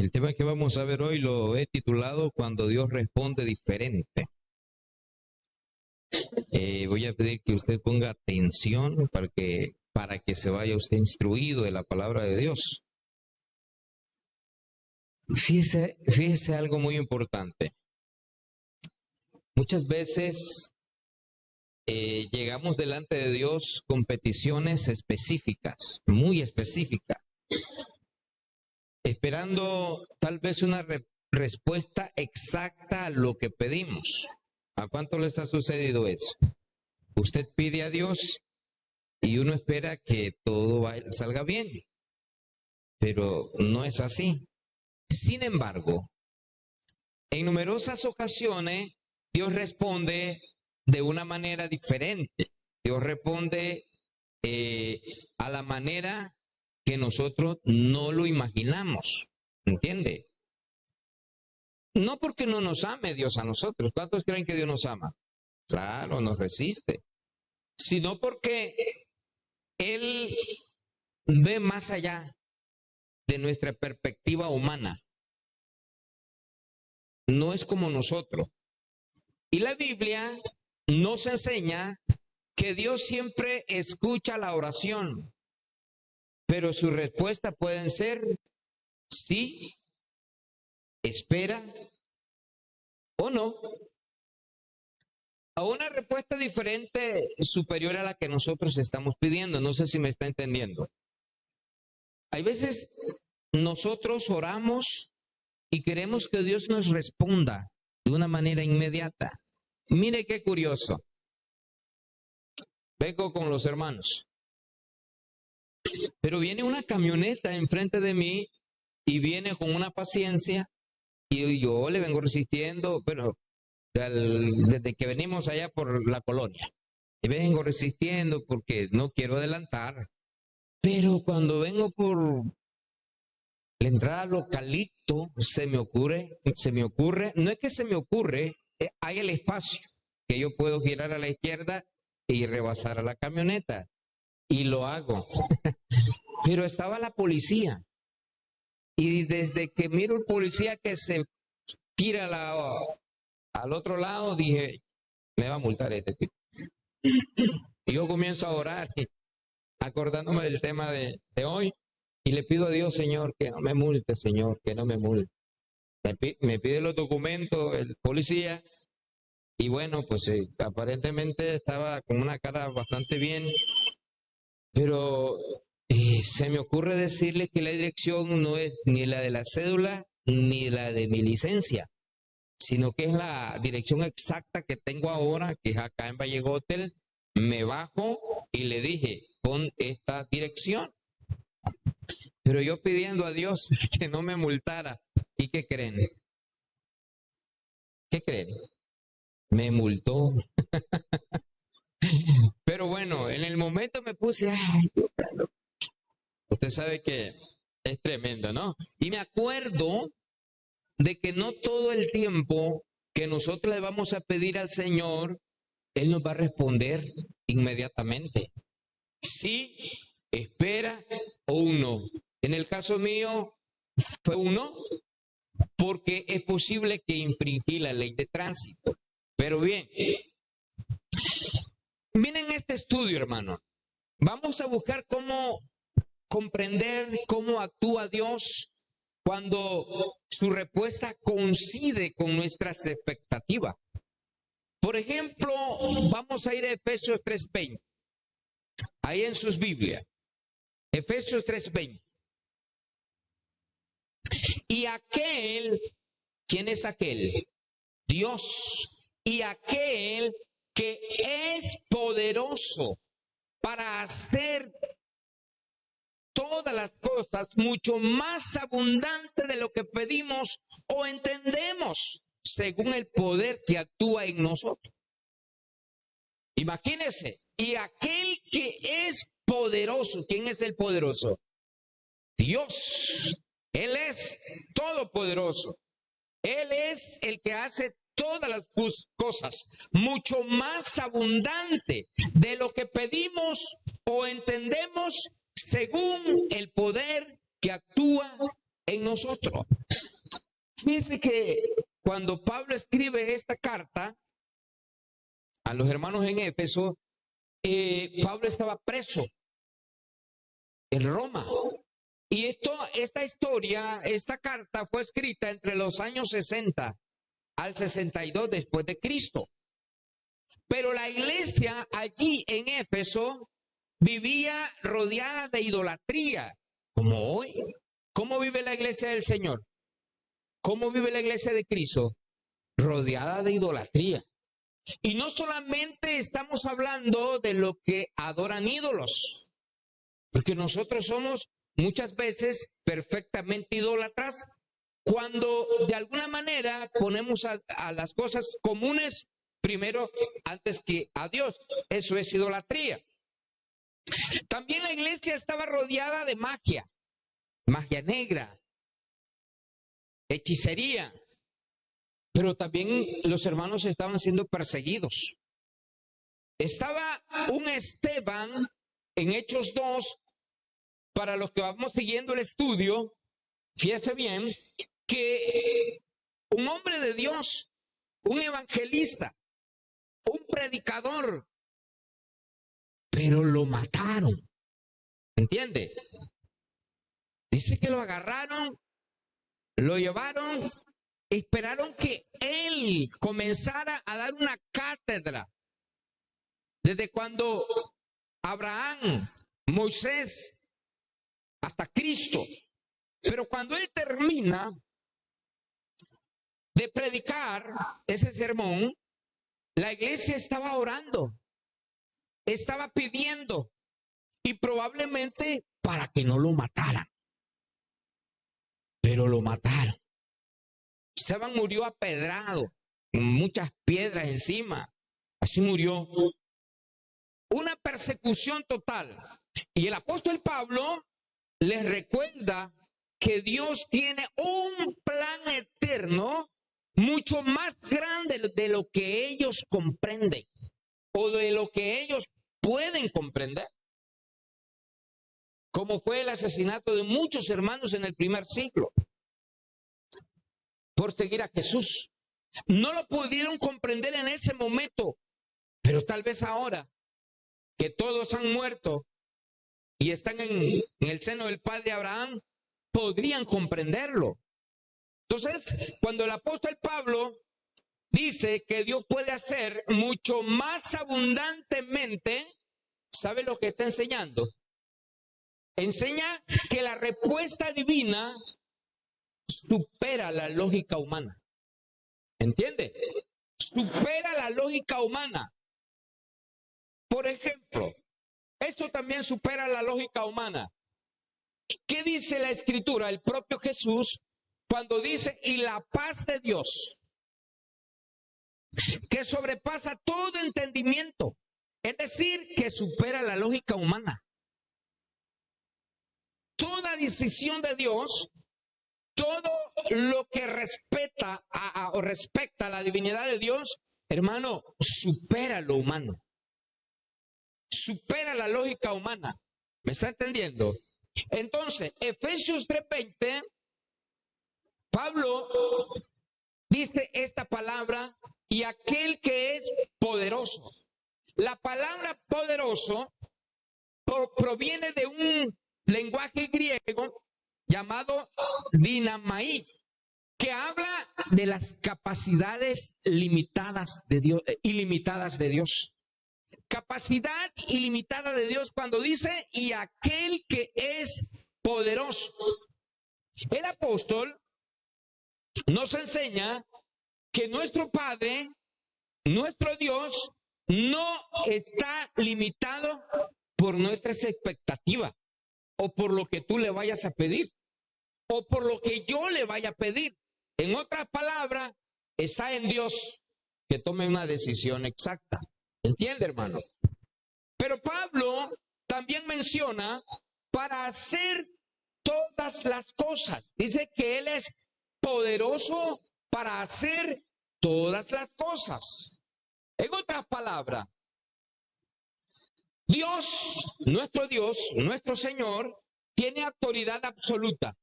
El tema que vamos a ver hoy lo he titulado Cuando Dios responde diferente. Voy a pedir que usted ponga atención para que se vaya usted instruido de la palabra de Dios. Fíjese algo muy importante. Muchas veces llegamos delante de Dios con peticiones específicas, muy específicas, esperando tal vez una respuesta exacta a lo que pedimos. ¿A cuánto les ha sucedido eso? Usted pide a Dios y uno espera que todo salga bien, pero no es así. Sin embargo, en numerosas ocasiones Dios responde de una manera diferente. Dios responde a la manera que nosotros no lo imaginamos. ¿Entiende? No porque no nos ame Dios a nosotros. ¿Cuántos creen que Dios nos ama? Claro, nos resiste. Sino porque Él ve más allá de nuestra perspectiva humana. No es como nosotros. Y la Biblia nos enseña que Dios siempre escucha la oración, pero sus respuestas pueden ser sí, espera o no. A una respuesta diferente, superior a la que nosotros estamos pidiendo. No sé si me está entendiendo. Hay veces nosotros oramos y queremos que Dios nos responda de una manera inmediata. Mire qué curioso. Vengo con los hermanos, pero viene una camioneta enfrente de mí y viene con una paciencia y yo le vengo resistiendo, pero desde que venimos allá por la colonia, y vengo resistiendo porque no quiero adelantar, pero cuando vengo por la entrada localito, se me ocurre, no es que se me ocurre, hay el espacio que yo puedo girar a la izquierda y rebasar a la camioneta, y lo hago. Pero estaba la policía, y desde que miro el policía que se tira al otro lado, dije, me va a multar este tipo. Y yo comienzo a orar, acordándome del tema de hoy, y le pido a Dios, Señor, que no me multe, Señor, que no me multe. Me pide los documentos el policía, y bueno, pues aparentemente estaba con una cara bastante bien, pero se me ocurre decirle que la dirección no es ni la de la cédula ni la de mi licencia, sino que es la dirección exacta que tengo ahora, que es acá en Vallegotel. Me bajo y le dije, pon esta dirección. Pero yo pidiendo a Dios que no me multara. ¿Y qué creen? ¿Qué creen? Me multó. Pero bueno, en el momento me puse, ay, usted sabe que es tremendo, ¿no? Y me acuerdo de que no todo el tiempo que nosotros le vamos a pedir al Señor, Él nos va a responder inmediatamente. Sí, espera o un no. En el caso mío fue un no, porque es posible que infringí la ley de tránsito. Pero bien, miren este estudio, hermano. Vamos a buscar cómo comprender cómo actúa Dios cuando su respuesta coincide con nuestras expectativas. Por ejemplo, vamos a ir a Efesios 3:20. Ahí en sus Biblias. Efesios 3:20. Y aquel, ¿quién es aquel? Dios. Y aquel que es poderoso para hacer todas las cosas mucho más abundante de lo que pedimos o entendemos, según el poder que actúa en nosotros. Imagínense, y aquel que es poderoso, ¿quién es el poderoso? Dios. Él es todopoderoso. Él es el que hace todas las cosas mucho más abundante de lo que pedimos o entendemos, según el poder que actúa en nosotros. Fíjense que cuando Pablo escribe esta carta a los hermanos en Éfeso, Pablo estaba preso en Roma. Y esta historia, esta carta fue escrita entre los años 60 al 62 después de Cristo. Pero la iglesia allí en Éfeso vivía rodeada de idolatría, como hoy. ¿Cómo vive la iglesia del Señor? ¿Cómo vive la iglesia de Cristo? Rodeada de idolatría. Y no solamente estamos hablando de lo que adoran ídolos, porque nosotros somos muchas veces perfectamente idólatras cuando de alguna manera ponemos a las cosas comunes primero antes que a Dios. Eso es idolatría. También la iglesia estaba rodeada de magia negra, hechicería, pero también los hermanos estaban siendo perseguidos. Estaba un Esteban en Hechos 2, para los que vamos siguiendo el estudio, fíjese bien, que un hombre de Dios, un evangelista, un predicador, pero lo mataron. ¿Entiende? Dice que lo agarraron, lo llevaron, esperaron que él comenzara a dar una cátedra. Desde cuando Abraham, Moisés, hasta Cristo. Pero cuando él termina de predicar ese sermón, la iglesia estaba orando, estaba pidiendo, y probablemente para que no lo mataran. Pero lo mataron. Esteban murió apedrado, con muchas piedras encima. Así murió. Una persecución total. Y el apóstol Pablo les recuerda que Dios tiene un plan eterno mucho más grande de lo que ellos comprenden o de lo que ellos pueden comprender. Como fue el asesinato de muchos hermanos en el primer siglo por seguir a Jesús. No lo pudieron comprender en ese momento, pero tal vez ahora que todos han muerto y están en el seno del Padre Abraham, podrían comprenderlo. Entonces, cuando el apóstol Pablo dice que Dios puede hacer mucho más abundantemente, ¿sabe lo que está enseñando? Enseña que la respuesta divina supera la lógica humana. ¿Entiende? Supera la lógica humana. Por ejemplo, esto también supera la lógica humana. ¿Qué dice la Escritura? El propio Jesús, cuando dice, y la paz de Dios, que sobrepasa todo entendimiento, es decir, que supera la lógica humana. Toda decisión de Dios, todo lo que respeta o respecta a la divinidad de Dios, hermano, supera lo humano. Supera la lógica humana. ¿Me está entendiendo? Entonces, Efesios 3:20, Pablo dice esta palabra, y aquel que es poderoso. La palabra poderoso proviene de un lenguaje griego llamado dinamai, que habla de las capacidades limitadas de Dios, ilimitadas de Dios. Capacidad ilimitada de Dios cuando dice, y aquel que es poderoso. El apóstol nos enseña que nuestro Padre, nuestro Dios, no está limitado por nuestras expectativas o por lo que tú le vayas a pedir o por lo que yo le vaya a pedir. En otras palabras, está en Dios que tome una decisión exacta. ¿Entiende, hermano? Pero Pablo también menciona para hacer todas las cosas. Dice que Él es poderoso para hacer todas las cosas. En otras palabras, Dios, nuestro Señor, tiene autoridad absoluta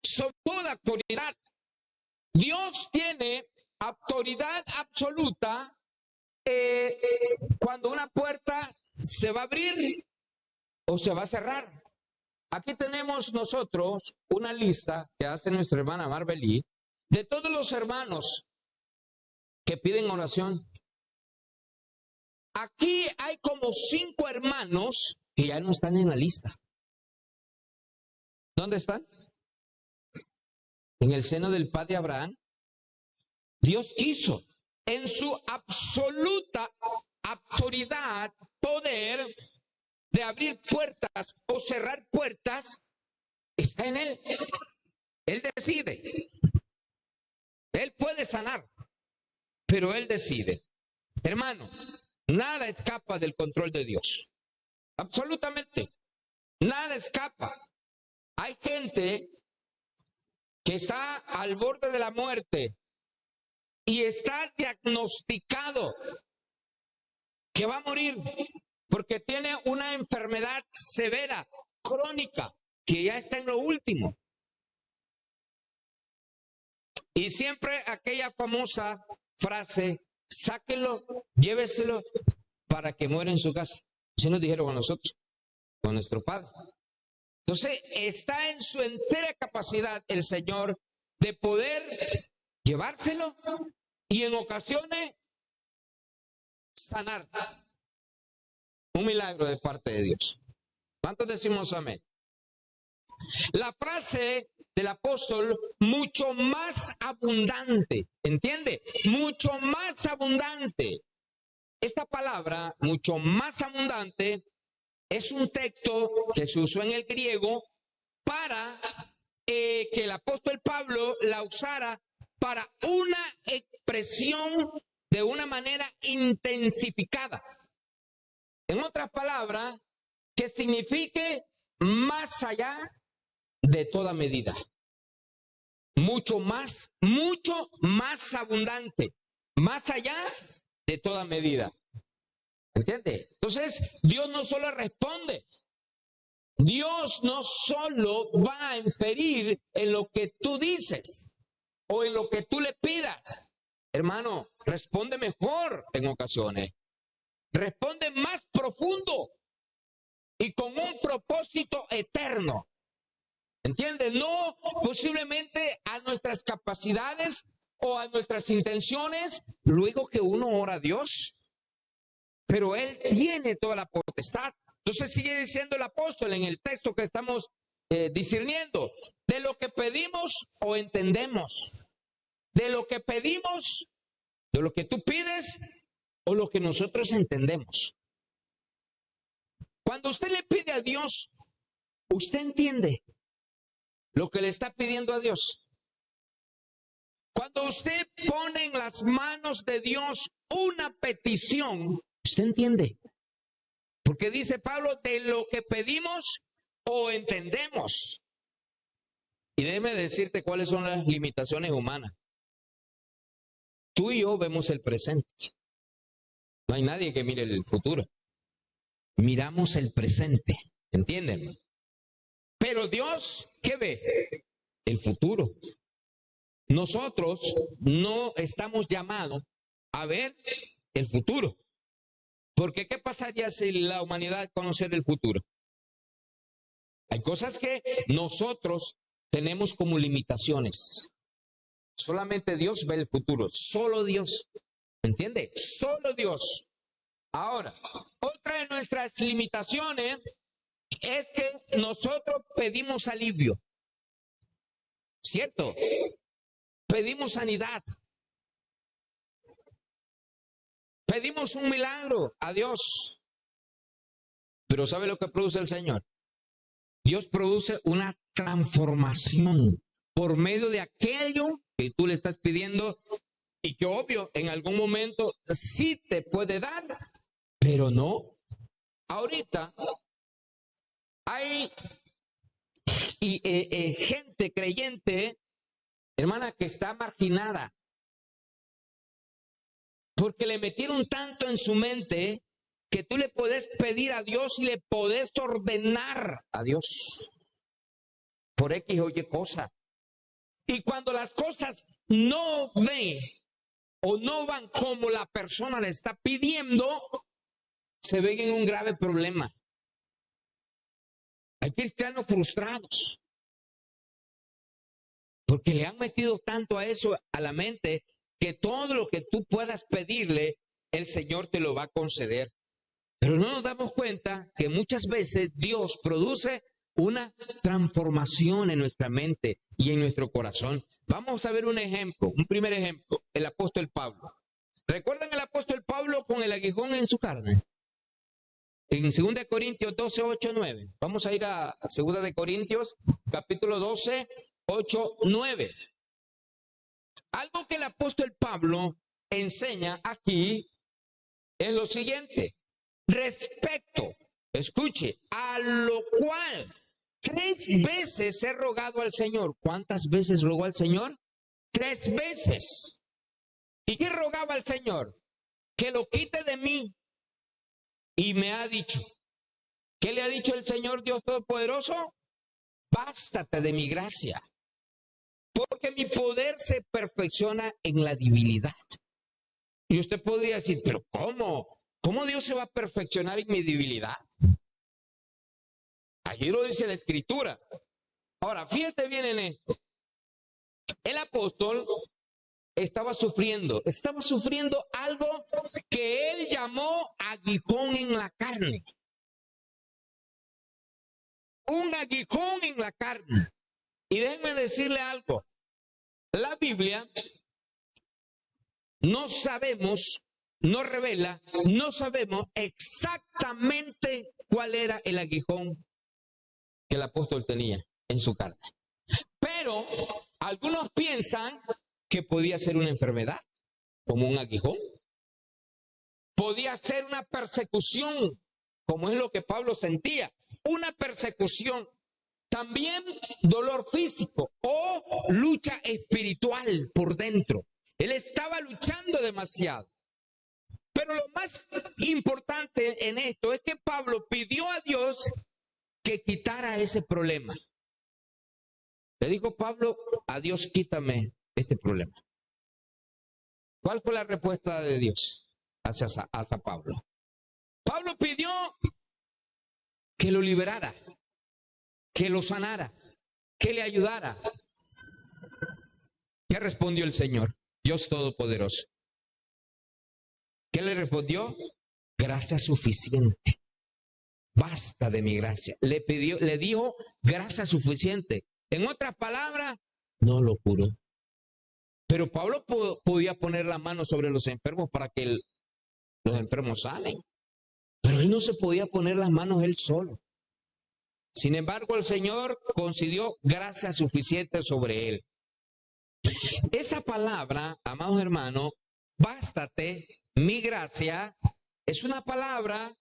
sobre toda autoridad. Dios tiene autoridad absoluta cuando una puerta se va a abrir o se va a cerrar. Aquí tenemos nosotros una lista que hace nuestra hermana Marbelí de todos los hermanos que piden oración. Aquí hay como 5 hermanos que ya no están en la lista. ¿Dónde están? En el seno del Padre Abraham. Dios quiso, en su absoluta autoridad, poder de abrir puertas o cerrar puertas, está en Él. Él decide. Él puede sanar, pero Él decide. Hermano, nada escapa del control de Dios. Absolutamente. Nada escapa. Hay gente que está al borde de la muerte y está diagnosticado que va a morir porque tiene una enfermedad severa, crónica, que ya está en lo último. Y siempre aquella famosa frase, sáquelo, lléveselo para que muera en su casa. Así nos dijeron a nosotros, con nuestro Padre. Entonces, está en su entera capacidad el Señor de poder llevárselo y en ocasiones sanar. Un milagro de parte de Dios. ¿Cuántos decimos amén? La frase del apóstol, mucho más abundante, ¿entiende? Mucho más abundante. Esta palabra, mucho más abundante, es un texto que se usó en el griego para que el apóstol Pablo la usara para una expresión de una manera intensificada. En otras palabras, que signifique más allá de toda medida. Mucho más abundante. Más allá de toda medida. ¿Entiende? Entonces, Dios no solo responde. Dios no solo va a inferir en lo que tú dices o en lo que tú le pidas. Hermano, responde mejor en ocasiones. Responde más profundo y con un propósito eterno. ¿Entiendes? No posiblemente a nuestras capacidades o a nuestras intenciones, luego que uno ora a Dios. Pero Él tiene toda la potestad. Entonces sigue diciendo el apóstol en el texto que estamos discerniendo, de lo que pedimos o entendemos, de lo que pedimos, de lo que tú pides o lo que nosotros entendemos. Cuando usted le pide a Dios, usted entiende lo que le está pidiendo a Dios. Cuando usted pone en las manos de Dios una petición, usted entiende. Porque dice Pablo, de lo que pedimos o entendemos. Y déjeme decirte cuáles son las limitaciones humanas. Tú y yo vemos el presente. No hay nadie que mire el futuro. Miramos el presente. ¿Entienden? Pero Dios, ¿qué ve? El futuro. Nosotros no estamos llamados a ver el futuro. Porque ¿qué pasaría si la humanidad conociera el futuro? Hay cosas que nosotros tenemos como limitaciones. Solamente Dios ve el futuro. Solo Dios. ¿Entiende? Solo Dios. Ahora, otra de nuestras limitaciones es que nosotros pedimos alivio. ¿Cierto? Pedimos sanidad. Pedimos un milagro a Dios. Pero ¿sabe lo que produce el Señor? Dios produce una transformación por medio de aquello que tú le estás pidiendo y que obvio en algún momento sí te puede dar, pero no. Ahorita hay gente creyente, hermana, que está marginada. Porque le metieron tanto en su mente que tú le puedes pedir a Dios y le puedes ordenar a Dios por X o Y cosa. Y cuando las cosas no ven o no van como la persona le está pidiendo, se ven en un grave problema. Hay cristianos frustrados porque le han metido tanto a eso a la mente que todo lo que tú puedas pedirle, el Señor te lo va a conceder. Pero no nos damos cuenta que muchas veces Dios produce una transformación en nuestra mente y en nuestro corazón. Vamos a ver un ejemplo, un primer ejemplo, el apóstol Pablo. ¿Recuerdan el apóstol Pablo con el aguijón en su carne? En 2 Corintios 12, 8, 9. Vamos a ir a 2 Corintios, capítulo 12, 8, 9. Algo que el apóstol Pablo enseña aquí es lo siguiente. Respecto, escuche, a lo cual 3 veces he rogado al Señor. ¿Cuántas veces rogó al Señor? 3 veces. ¿Y qué rogaba al Señor? Que lo quite de mí. Y me ha dicho, ¿qué le ha dicho el Señor Dios Todopoderoso? Bástate de mi gracia, porque mi poder se perfecciona en la debilidad. Y usted podría decir, pero ¿cómo? ¿Cómo Dios se va a perfeccionar en mi debilidad? Allí lo dice la Escritura. Ahora, fíjate bien en esto. El apóstol estaba sufriendo algo que él llamó aguijón en la carne. Un aguijón en la carne. Y déjenme decirle algo. La Biblia no sabemos, no revela, no sabemos exactamente cuál era el aguijón que el apóstol tenía en su carne. Pero algunos piensan que podía ser una enfermedad, como un aguijón. Podía ser una persecución, como es lo que Pablo sentía, una persecución. También dolor físico o lucha espiritual por dentro. Él estaba luchando demasiado. Pero lo más importante en esto es que Pablo pidió a Dios que quitara ese problema. Le dijo Pablo, a Dios, quítame este problema. ¿Cuál fue la respuesta de Dios hacia Pablo? Pablo pidió que lo liberara, que lo sanara, que le ayudara. ¿Qué respondió el Señor, Dios Todopoderoso? ¿Qué le respondió? Gracia suficiente. Basta de mi gracia. Le dijo gracia suficiente. En otras palabras, no lo curó. Pero Pablo podía poner la mano sobre los enfermos para que los enfermos salen. Pero él no se podía poner las manos él solo. Sin embargo, el Señor concedió gracia suficiente sobre él. Esa palabra, amados hermanos, bástate, mi gracia, es una palabra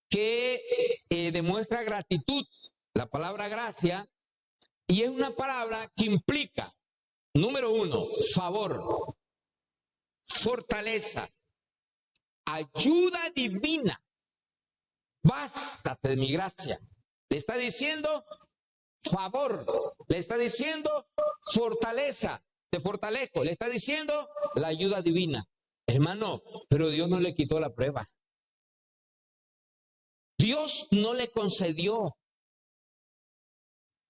que demuestra gratitud, la palabra gracia, y es una palabra que implica, número 1, favor, fortaleza, ayuda divina. Bástate de mi gracia. Le está diciendo favor, le está diciendo fortaleza, te fortalezco, le está diciendo la ayuda divina. Hermano, pero Dios no le quitó la prueba. Dios no le concedió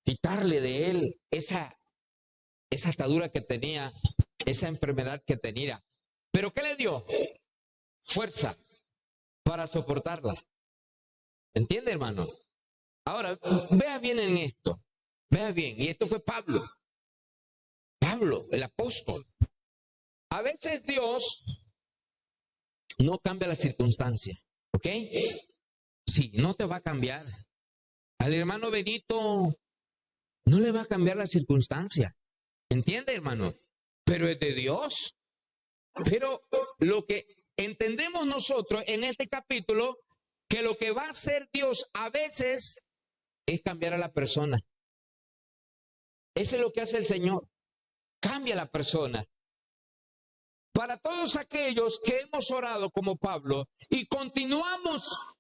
quitarle de él esa atadura que tenía, esa enfermedad que tenía. ¿Pero qué le dio? Fuerza para soportarla. ¿Entiende, hermano? Ahora, vea bien en esto. Vea bien. Y esto fue Pablo. Pablo, el apóstol. A veces Dios no cambia la circunstancia. ¿Ok? Sí, no te va a cambiar. Al hermano Benito no le va a cambiar la circunstancia. ¿Entiende, hermano? Pero es de Dios. Pero lo que entendemos nosotros en este capítulo, que lo que va a hacer Dios a veces es cambiar a la persona. Eso es lo que hace el Señor. Cambia a la persona. Para todos aquellos que hemos orado como Pablo y continuamos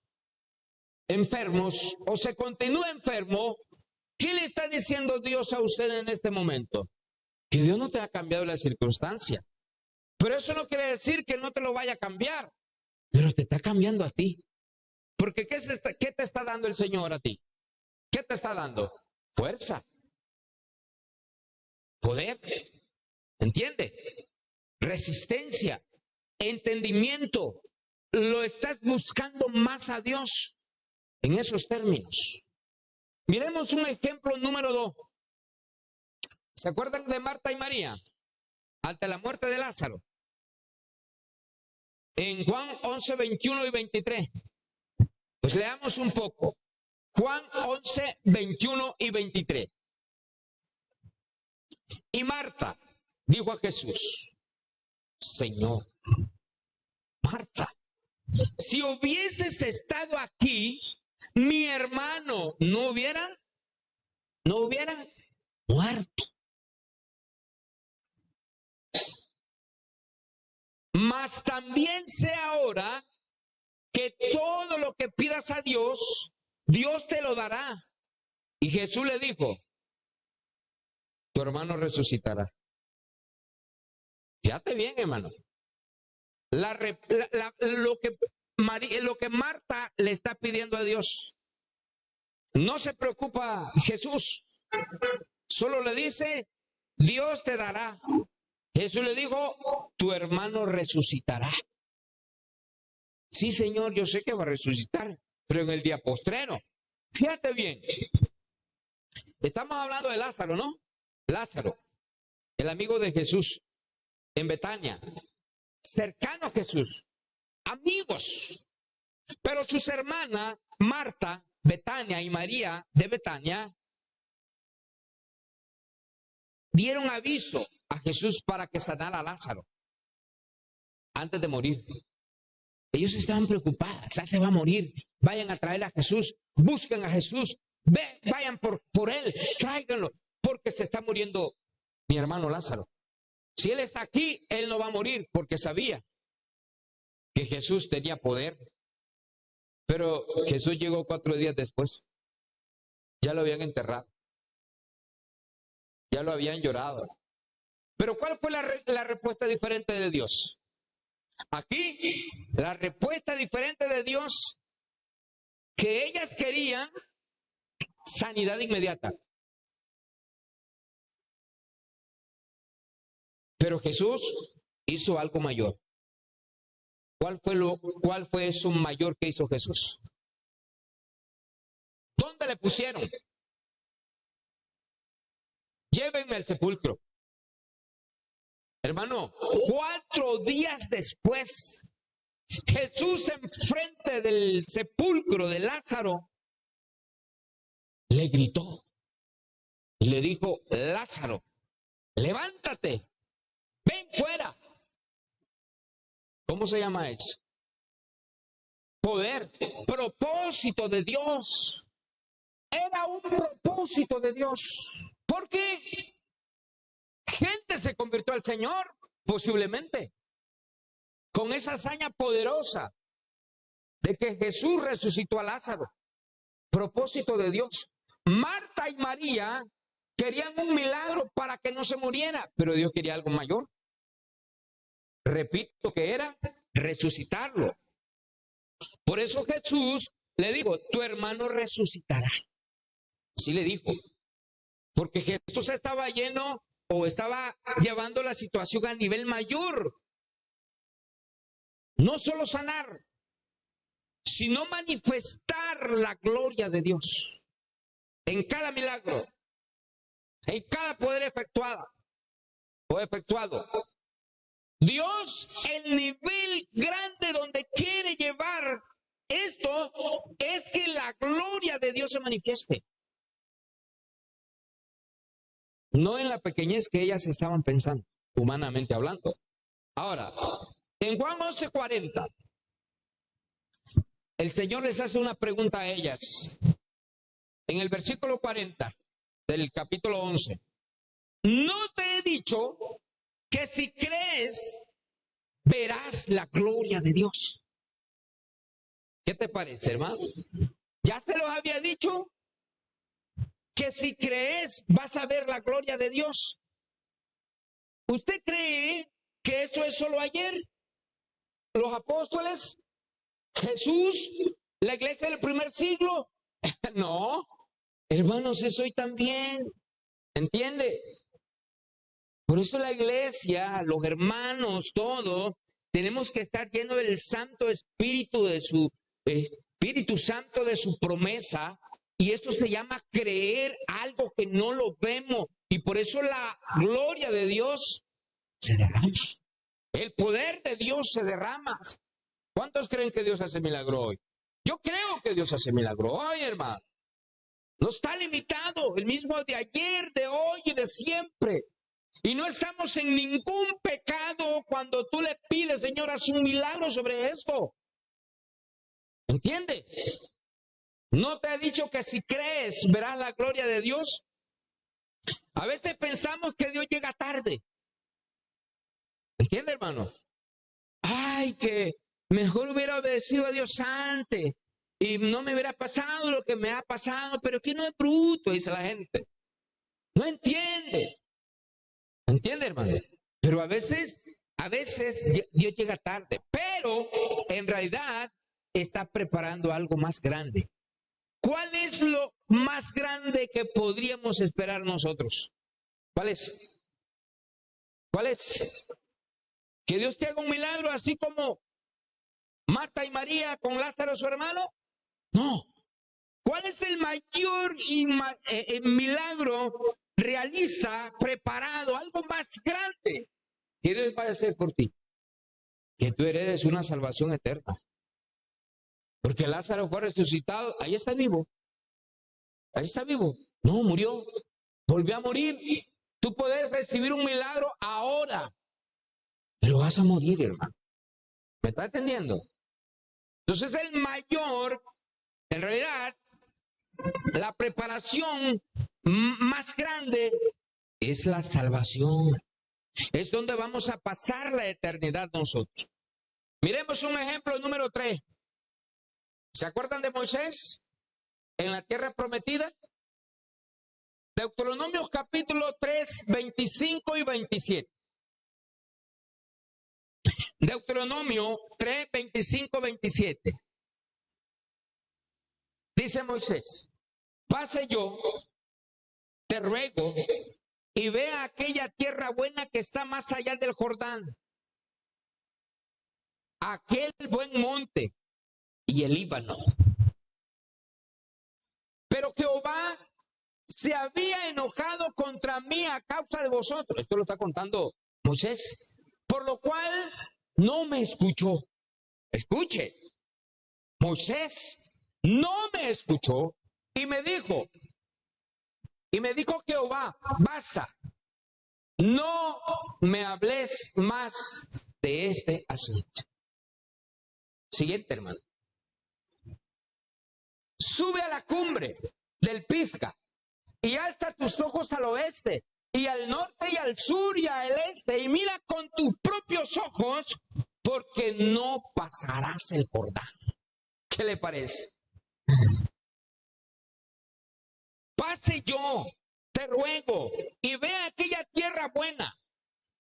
enfermos o se continúa enfermo, ¿qué le está diciendo Dios a usted en este momento? que Dios no te ha cambiado la circunstancia. Pero eso no quiere decir que no te lo vaya a cambiar, pero te está cambiando a ti. Porque ¿qué te está dando el Señor a ti? ¿Qué te está dando? Fuerza, poder, ¿entiende? Resistencia, entendimiento. Lo estás buscando más a Dios en esos términos. Miremos un ejemplo número 2. ¿Se acuerdan de Marta y María? Ante la muerte de Lázaro. En Juan 11, 21 y 23. Pues leamos un poco. Juan 11, 21 y 23. Y Marta dijo a Jesús: Señor, Marta, si hubieses estado aquí, mi hermano no hubiera muerto. Mas también sé ahora que todo lo que pidas a Dios, Dios te lo dará. Y Jesús le dijo: tu hermano resucitará. Fíjate bien, hermano. Lo que Marta le está pidiendo a Dios. No se preocupa Jesús. Solo le dice: Dios te dará. Jesús le dijo: tu hermano resucitará. Sí, Señor, yo sé que va a resucitar, pero en el día postrero. Fíjate bien. Estamos hablando de Lázaro, ¿no? Lázaro, el amigo de Jesús en Betania, cercano a Jesús, amigos. Pero sus hermanas, Marta, Betania y María de Betania, dieron aviso a Jesús para que sanara a Lázaro antes de morir. Ellos estaban preocupados: ya se va a morir, vayan a traer a Jesús, busquen a Jesús, vayan por él, tráiganlo, porque se está muriendo mi hermano Lázaro. Si él está aquí, él no va a morir, porque sabía que Jesús tenía poder. Pero Jesús llegó 4 días después. Ya lo habían enterrado. Ya lo habían llorado. Pero ¿cuál fue la respuesta diferente de Dios? Aquí, la respuesta diferente de Dios, que ellas querían sanidad inmediata. Pero Jesús hizo algo mayor. ¿Cuál fue eso mayor que hizo Jesús? ¿Dónde le pusieron? Llévenme al sepulcro. Hermano, 4 días después, Jesús enfrente del sepulcro de Lázaro le gritó y le dijo: Lázaro, levántate, ven fuera. ¿Cómo se llama eso? Poder, propósito de Dios. Era un propósito de Dios. ¿Por qué? Gente se convirtió al Señor, posiblemente, con esa hazaña poderosa de que Jesús resucitó a Lázaro. Propósito de Dios. Marta y María querían un milagro para que no se muriera, pero Dios quería algo mayor. Repito, que era resucitarlo. Por eso Jesús le dijo: tu hermano resucitará. Así le dijo. Porque Jesús estaba lleno o estaba llevando la situación a nivel mayor. No solo sanar, sino manifestar la gloria de Dios en cada milagro, en cada poder efectuado. Dios, el nivel grande donde quiere llevar esto es que la gloria de Dios se manifieste. No en la pequeñez que ellas estaban pensando, humanamente hablando. Ahora, en Juan 11:40, el Señor les hace una pregunta a ellas. En el versículo 40 del capítulo 11. ¿No te he dicho que si crees, verás la gloria de Dios? ¿Qué te parece, hermano? ¿Ya se los había dicho? Que si crees, vas a ver la gloria de Dios. ¿Usted cree que eso es solo ayer? ¿Los apóstoles? ¿Jesús? ¿La iglesia del primer siglo? No, hermanos, es hoy también. ¿Entiende? Por eso la iglesia, los hermanos, todo, tenemos que estar llenos del Santo Espíritu, de su Espíritu Santo, de su promesa. Y esto se llama creer algo que no lo vemos. Y por eso la gloria de Dios se derrama. El poder de Dios se derrama. ¿Cuántos creen que Dios hace milagro hoy? Yo creo que Dios hace milagro hoy, hermano. No está limitado, el mismo de ayer, de hoy y de siempre. Y no estamos en ningún pecado cuando tú le pides, Señor, haz un milagro sobre esto. ¿Entiende? ¿No te he dicho que si crees verás la gloria de Dios? A veces pensamos que Dios llega tarde. ¿Entiende, hermano? Ay, que mejor hubiera obedecido a Dios antes y no me hubiera pasado lo que me ha pasado, pero que no es bruto, dice la gente. No entiende. ¿Entiende, hermano? Pero a veces Dios llega tarde, pero en realidad está preparando algo más grande. ¿Cuál es lo más grande que podríamos esperar nosotros? ¿Cuál es? ¿Cuál es? ¿Que Dios te haga un milagro así como Marta y María con Lázaro su hermano? No. ¿Cuál es el mayor milagro realiza, preparado, algo más grande que Dios va a hacer por ti? Que tú heredes una salvación eterna. Porque Lázaro fue resucitado, ahí está vivo. Ahí está vivo. No, murió. Volvió a morir. Tú puedes recibir un milagro ahora, pero vas a morir, hermano. ¿Me está entendiendo? Entonces el mayor, en realidad, la preparación más grande es la salvación. Es donde vamos a pasar la eternidad nosotros. Miremos un ejemplo número 3. ¿Se acuerdan de Moisés en la tierra prometida? Deuteronomio capítulo 3, 25 y 27. Deuteronomio 3, 25, 27. Dice Moisés, pase yo, te ruego, y vea aquella tierra buena que está más allá del Jordán, aquel buen monte y el Líbano. Pero Jehová se había enojado contra mí a causa de vosotros. Esto lo está contando Moisés. Por lo cual no me escuchó. Escuche, Moisés no me escuchó y me dijo Jehová, basta, no me hables más de este asunto. Siguiente, hermano. Sube a la cumbre del Pisga y alza tus ojos al oeste y al norte y al sur y al este y mira con tus propios ojos, porque no pasarás el Jordán. ¿Qué le parece? Pase yo, te ruego, y ve aquella tierra buena.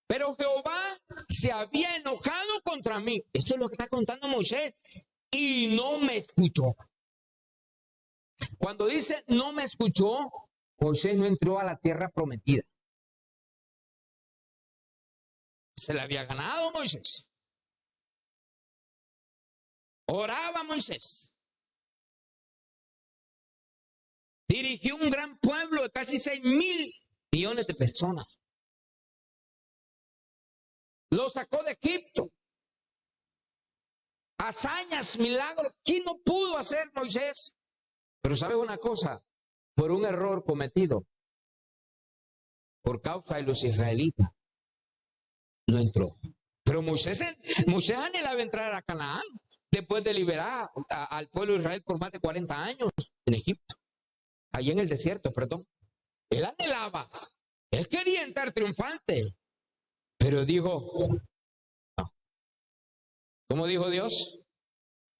Pero Jehová se había enojado contra mí. Esto es lo que está contando Moisés. Y no me escuchó. Cuando dice no me escuchó, Moisés no entró a la tierra prometida. Se la había ganado Moisés. Oraba Moisés. Dirigió un gran pueblo de casi 6,000 millones de personas. Lo sacó de Egipto. Hazañas, milagros. ¿Quién no pudo hacer Moisés? Pero ¿sabe una cosa? Por un error cometido por causa de los israelitas, no entró. Pero Moisés anhelaba entrar a Canaán después de liberar al pueblo de Israel por más de 40 años en Egipto. Allí en el desierto, perdón. Él anhelaba. Él quería entrar triunfante. Pero dijo, no. ¿Cómo dijo Dios?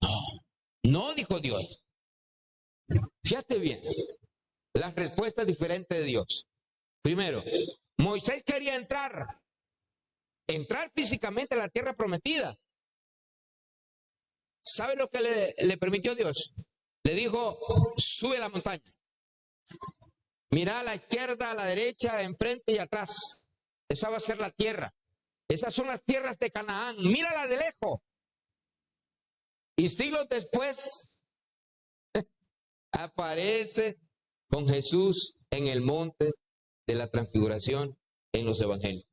No. No dijo Dios. Fíjate bien. Las respuestas diferentes de Dios. Primero, Moisés quería entrar. entrar físicamente a la tierra prometida. ¿Sabe lo que le permitió Dios? Le dijo, sube a la montaña. Mira a la izquierda, a la derecha, enfrente y atrás. Esa va a ser la tierra. Esas son las tierras de Canaán. Mírala de lejos. Y siglos después aparece con Jesús en el monte de la transfiguración en los evangelios.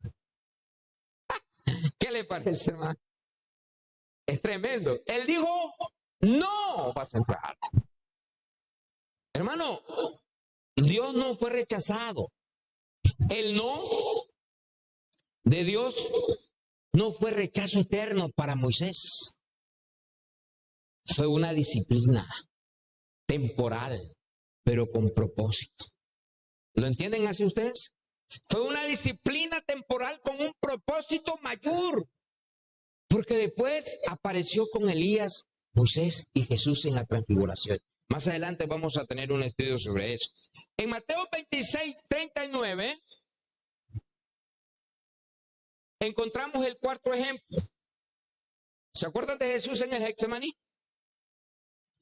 ¿Qué le parece, hermano? Es tremendo. Él dijo, no vas a entrar. Hermano, Dios no fue rechazado. El no de Dios no fue rechazo eterno para Moisés. Fue una disciplina temporal, pero con propósito. ¿Lo entienden así ustedes? Fue una disciplina temporal con un propósito mayor. Porque después apareció con Elías, Moisés y Jesús en la transfiguración. Más adelante vamos a tener un estudio sobre eso. En Mateo 26:39 encontramos el cuarto ejemplo. ¿Se acuerdan de Jesús en el Getsemaní?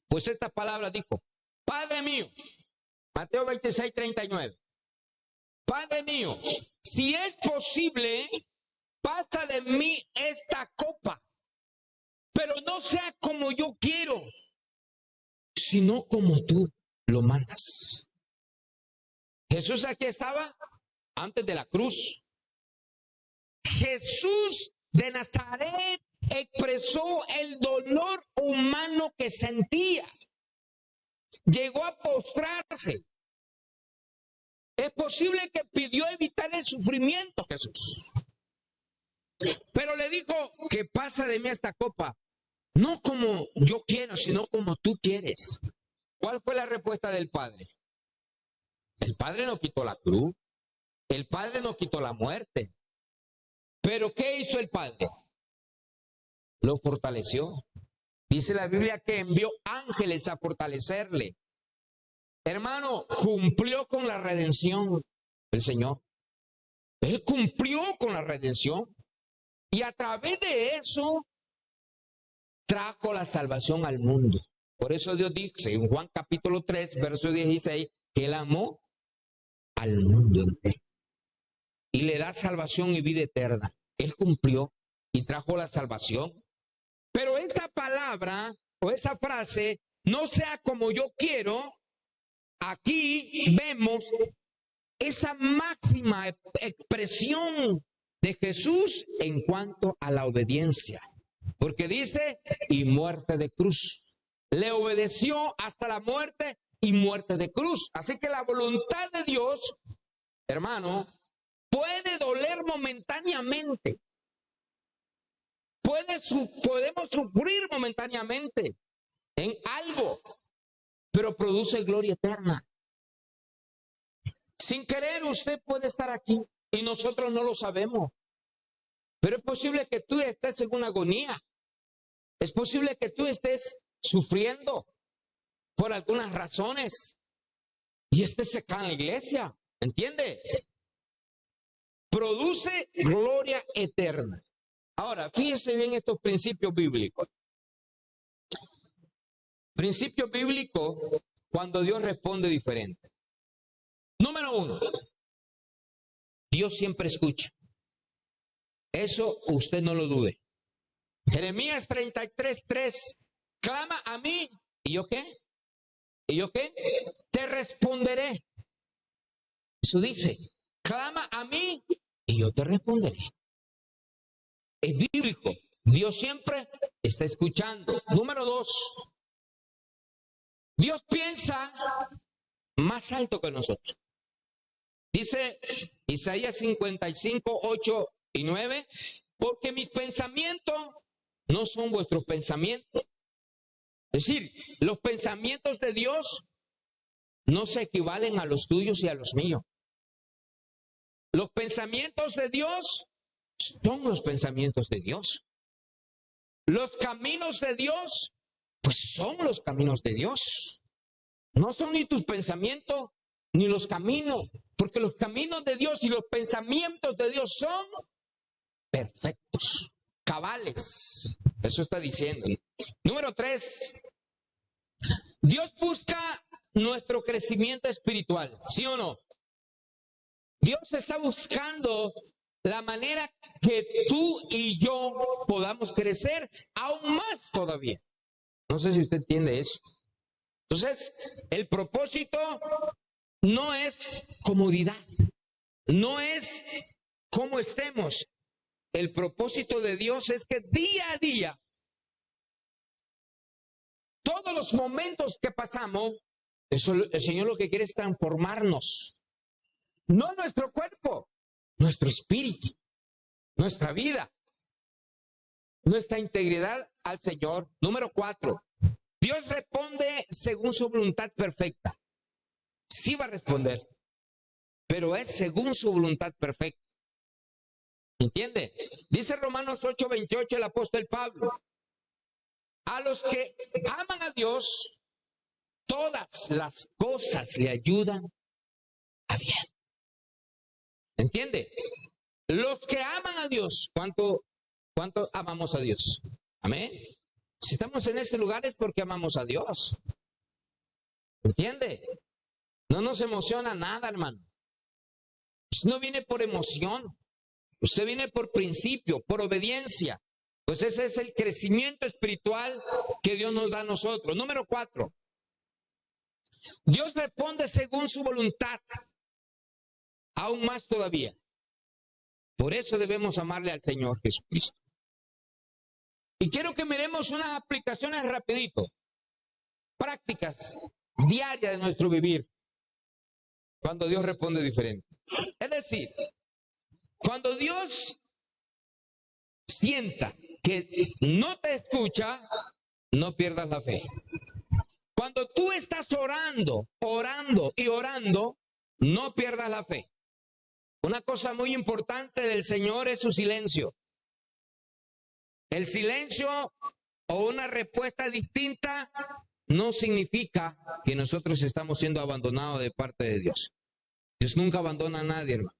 Pues estas palabras dijo, Padre mío, Mateo 26:39, Padre mío, si es posible, pasa de mí esta copa, pero no sea como yo quiero, sino como tú lo mandas. Jesús aquí estaba antes de la cruz. Jesús de Nazaret expresó el dolor humano que sentía. Llegó a postrarse. Es posible que pidió evitar el sufrimiento, Jesús. Pero le dijo que pasa de mí esta copa, no como yo quiero, sino como tú quieres. ¿Cuál fue la respuesta del Padre? El Padre no quitó la cruz. El Padre no quitó la muerte. Pero ¿qué hizo el Padre? Lo fortaleció. Dice la Biblia que envió ángeles a fortalecerle. Hermano, cumplió con la redención el Señor. Él cumplió con la redención. Y a través de eso trajo la salvación al mundo. Por eso Dios dice en Juan capítulo 3, verso 16, que Él amó al mundo entero. Y le da salvación y vida eterna. Él cumplió y trajo la salvación. Pero esta palabra o esa frase, no sea como yo quiero, aquí vemos esa máxima expresión de Jesús en cuanto a la obediencia. Porque dice, y muerte de cruz. Le obedeció hasta la muerte y muerte de cruz. Así que la voluntad de Dios, hermano, puede doler momentáneamente. Podemos sufrir momentáneamente en algo, pero produce gloria eterna. Sin querer usted puede estar aquí y nosotros no lo sabemos. Pero es posible que tú estés en una agonía. Es posible que tú estés sufriendo por algunas razones y estés acá en la iglesia. ¿Entiende? Produce gloria eterna. Ahora, fíjese bien estos principios bíblicos. Principio bíblico cuando Dios responde diferente. Número 1. Dios siempre escucha. Eso usted no lo dude. Jeremías 33:3. Clama a mí. ¿Y yo qué? ¿Y yo qué? Te responderé. Eso dice. Clama a mí y yo te responderé. Es bíblico. Dios siempre está escuchando. Número 2. Dios piensa más alto que nosotros. Dice Isaías 55:8-9. Porque mis pensamientos no son vuestros pensamientos. Es decir, los pensamientos de Dios no se equivalen a los tuyos y a los míos. Los pensamientos de Dios son los pensamientos de Dios. Los caminos de Dios, pues son los caminos de Dios. No son ni tus pensamientos ni los caminos, porque los caminos de Dios y los pensamientos de Dios son perfectos, cabales. Eso está diciendo. Número 3, Dios busca nuestro crecimiento espiritual, ¿sí o no? Dios está buscando la manera que tú y yo podamos crecer aún más todavía. No sé si usted entiende eso. Entonces, el propósito no es comodidad, no es cómo estemos. El propósito de Dios es que día a día, todos los momentos que pasamos, eso, el Señor lo que quiere es transformarnos. No nuestro cuerpo, nuestro espíritu, nuestra vida, nuestra integridad al Señor. Número 4, Dios responde según su voluntad perfecta. Sí va a responder, pero es según su voluntad perfecta. ¿Entiende? Dice Romanos 8:28 el apóstol Pablo: a los que aman a Dios, todas las cosas le ayudan a bien. ¿Entiende? Los que aman a Dios, ¿cuánto amamos a Dios? Amén. Si estamos en este lugar es porque amamos a Dios. ¿Entiende? No nos emociona nada, hermano. Usted no viene por emoción. Usted viene por principio, por obediencia. Pues ese es el crecimiento espiritual que Dios nos da a nosotros. Número 4. Dios responde según su voluntad. Aún más todavía. Por eso debemos amarle al Señor Jesucristo. Y quiero que miremos unas aplicaciones rapidito. Prácticas diarias de nuestro vivir. Cuando Dios responde diferente. Es decir, cuando Dios sienta que no te escucha, no pierdas la fe. Cuando tú estás orando, no pierdas la fe. Una cosa muy importante del Señor es su silencio. El silencio o una respuesta distinta no significa que nosotros estamos siendo abandonados de parte de Dios. Dios nunca abandona a nadie, hermano.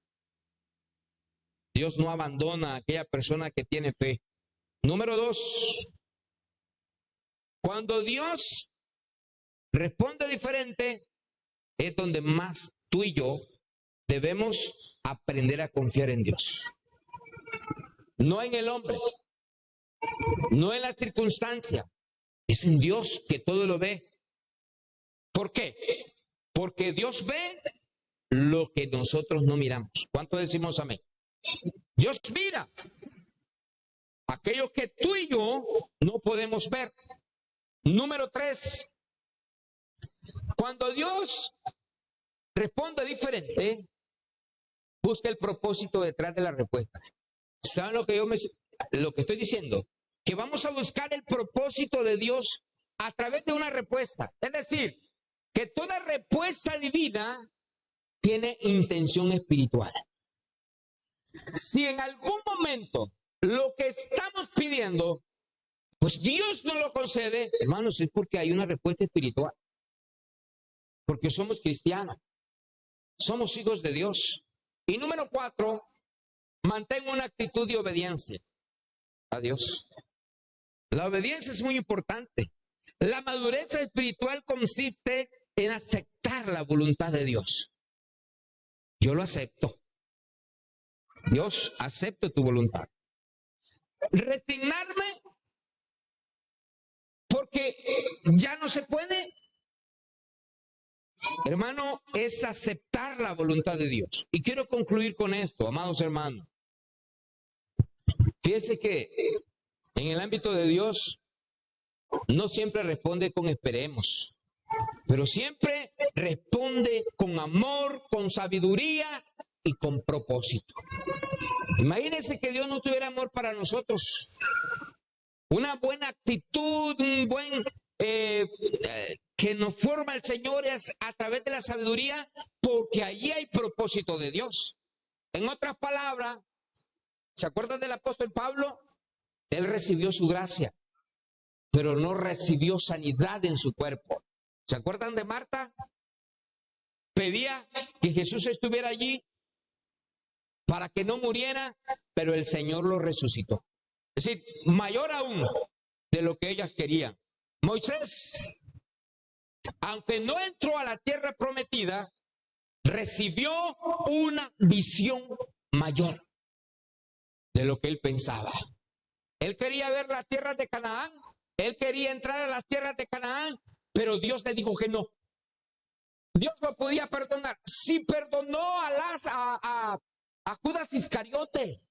Dios no abandona a aquella persona que tiene fe. Número 2. Cuando Dios responde diferente, es donde más tú y yo debemos aprender a confiar en Dios. No en el hombre, no en la circunstancia, es en Dios que todo lo ve. ¿Por qué? Porque Dios ve lo que nosotros no miramos. ¿Cuánto decimos amén? Dios mira aquello que tú y yo no podemos ver. Número 3. Cuando Dios responde diferente, busca el propósito detrás de la respuesta. ¿Saben lo que estoy diciendo? Que vamos a buscar el propósito de Dios a través de una respuesta. Es decir, que toda respuesta divina tiene intención espiritual. Si en algún momento lo que estamos pidiendo, pues Dios no lo concede, hermanos, es porque hay una respuesta espiritual. Porque somos cristianos, somos hijos de Dios. Y número 4, mantén una actitud de obediencia a Dios. La obediencia es muy importante. La madurez espiritual consiste en aceptar la voluntad de Dios. Yo lo acepto. Dios, acepto tu voluntad. Resignarme porque ya no se puede, hermano, es aceptar la voluntad de Dios. Y quiero concluir con esto, amados hermanos. Fíjense que en el ámbito de Dios no siempre responde con esperemos, pero siempre responde con amor, con sabiduría y con propósito. Imagínense que Dios no tuviera amor para nosotros. Una buena actitud, un buen que nos forma el Señor es a través de la sabiduría, porque allí hay propósito de Dios. En otras palabras, ¿se acuerdan del apóstol Pablo? Él recibió su gracia, pero no recibió sanidad en su cuerpo. ¿Se acuerdan de Marta? Pedía que Jesús estuviera allí, para que no muriera, pero el Señor lo resucitó. Es decir, mayor aún de lo que ellas querían. Moisés, aunque no entró a la tierra prometida, recibió una visión mayor de lo que él pensaba. Él quería ver las tierras de Canaán, él quería entrar a las tierras de Canaán, pero Dios le dijo que no. Dios lo podía perdonar. Si perdonó a Judas Iscariote,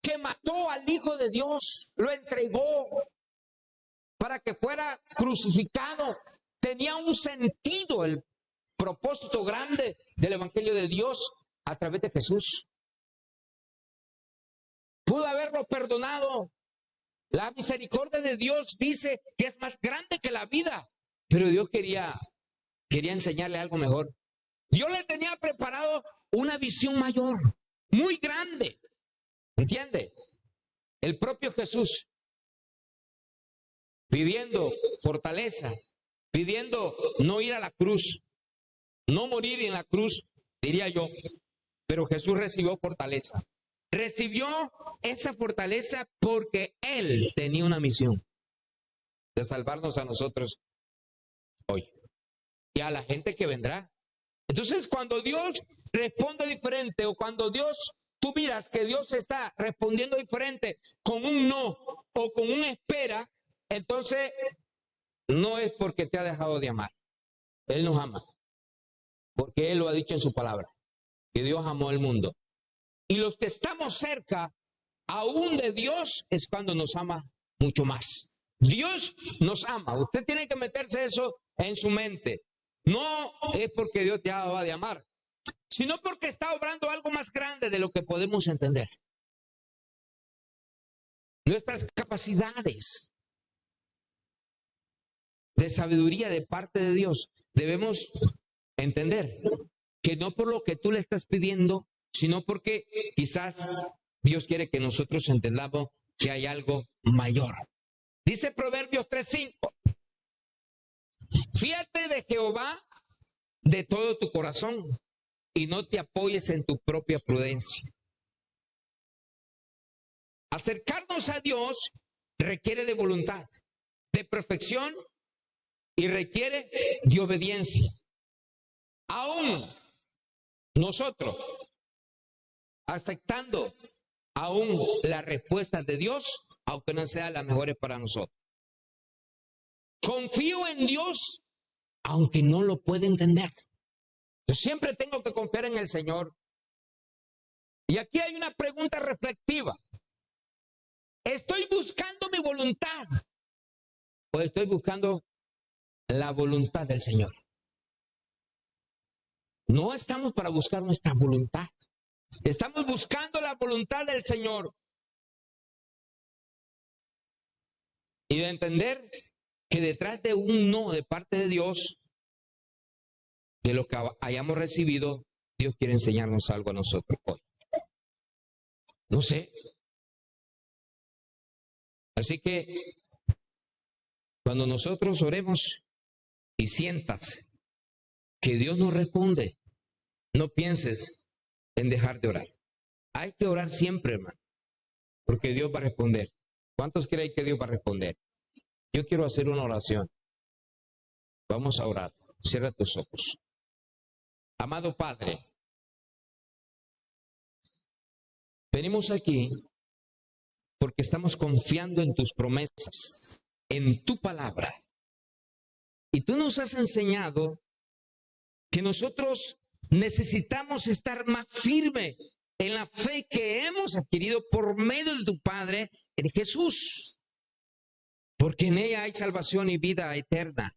que mató al Hijo de Dios, lo entregó para que fuera crucificado. Tenía un sentido el propósito grande del Evangelio de Dios a través de Jesús. Pudo haberlo perdonado. La misericordia de Dios dice que es más grande que la vida, pero Dios quería enseñarle algo mejor. Dios le tenía preparado una visión mayor, muy grande. ¿Entiende? El propio Jesús, pidiendo fortaleza, pidiendo no ir a la cruz, no morir en la cruz, diría yo, pero Jesús recibió fortaleza. Recibió esa fortaleza porque Él tenía una misión de salvarnos a nosotros hoy y a la gente que vendrá. Entonces, cuando Dios responde diferente o cuando tú miras que Dios está respondiendo diferente con un no o con una espera, entonces no es porque te ha dejado de amar. Él nos ama, porque Él lo ha dicho en su palabra, que Dios amó al mundo. Y los que estamos cerca aún de Dios es cuando nos ama mucho más. Dios nos ama. Usted tiene que meterse eso en su mente. No es porque Dios te ha de amar, sino porque está obrando algo más grande de lo que podemos entender. Nuestras capacidades de sabiduría de parte de Dios debemos entender que no por lo que tú le estás pidiendo, sino porque quizás Dios quiere que nosotros entendamos que hay algo mayor. Dice Proverbios 3:5. Fíate de Jehová de todo tu corazón y no te apoyes en tu propia prudencia. Acercarnos a Dios requiere de voluntad, de perfección y requiere de obediencia. Aún nosotros, aceptando aún la respuesta de Dios, aunque no sea la mejor para nosotros. Confío en Dios, aunque no lo pueda entender. Yo siempre tengo que confiar en el Señor. Y aquí hay una pregunta reflexiva. ¿Estoy buscando mi voluntad o estoy buscando la voluntad del Señor? No estamos para buscar nuestra voluntad. Estamos buscando la voluntad del Señor. Y de entender que detrás de un no de parte de Dios, de lo que hayamos recibido, Dios quiere enseñarnos algo a nosotros hoy. No sé. Así que cuando nosotros oremos y sientas que Dios nos responde, no pienses en dejar de orar. Hay que orar siempre, hermano, porque Dios va a responder. ¿Cuántos creen que Dios va a responder? Yo quiero hacer una oración. Vamos a orar. Cierra tus ojos. Amado Padre, venimos aquí porque estamos confiando en tus promesas, en tu palabra. Y tú nos has enseñado que nosotros necesitamos estar más firme en la fe que hemos adquirido por medio de tu Padre, en Jesús. Porque en ella hay salvación y vida eterna.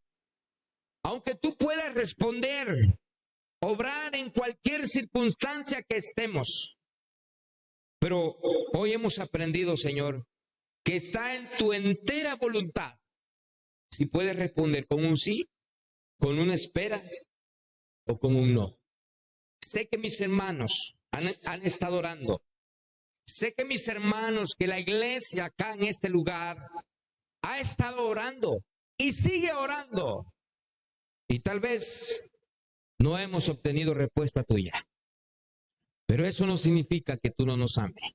Aunque tú puedas responder, obrar en cualquier circunstancia que estemos. Pero hoy hemos aprendido, Señor, que está en tu entera voluntad. Si puedes responder con un sí, con una espera o con un no. Sé que mis hermanos han estado orando. Sé que mis hermanos, que la iglesia acá en este lugar ha estado orando y sigue orando. Y tal vez no hemos obtenido respuesta tuya. Pero eso no significa que tú no nos ames.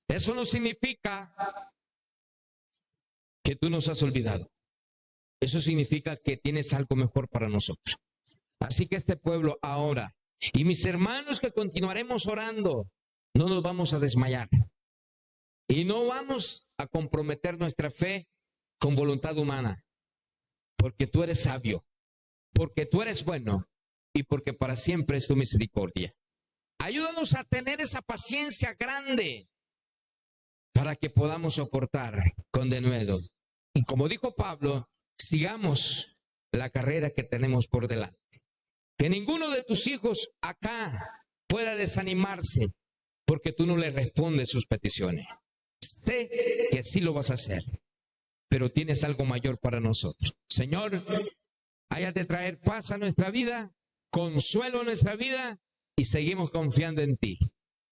Eso no significa que tú nos has olvidado. Eso significa que tienes algo mejor para nosotros. Así que este pueblo ahora, y mis hermanos que continuaremos orando, no nos vamos a desmayar. Y no vamos a comprometer nuestra fe con voluntad humana. Porque tú eres sabio, porque tú eres bueno y porque para siempre es tu misericordia. Ayúdanos a tener esa paciencia grande para que podamos soportar con denuedo. Y como dijo Pablo, sigamos la carrera que tenemos por delante. Que ninguno de tus hijos acá pueda desanimarse porque tú no le respondes sus peticiones. Sé que sí lo vas a hacer, pero tienes algo mayor para nosotros. Señor, hayas de traer paz a nuestra vida, consuelo a nuestra vida y seguimos confiando en ti.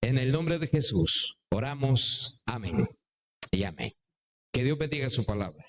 En el nombre de Jesús oramos. Amén y amén. Que Dios bendiga su palabra.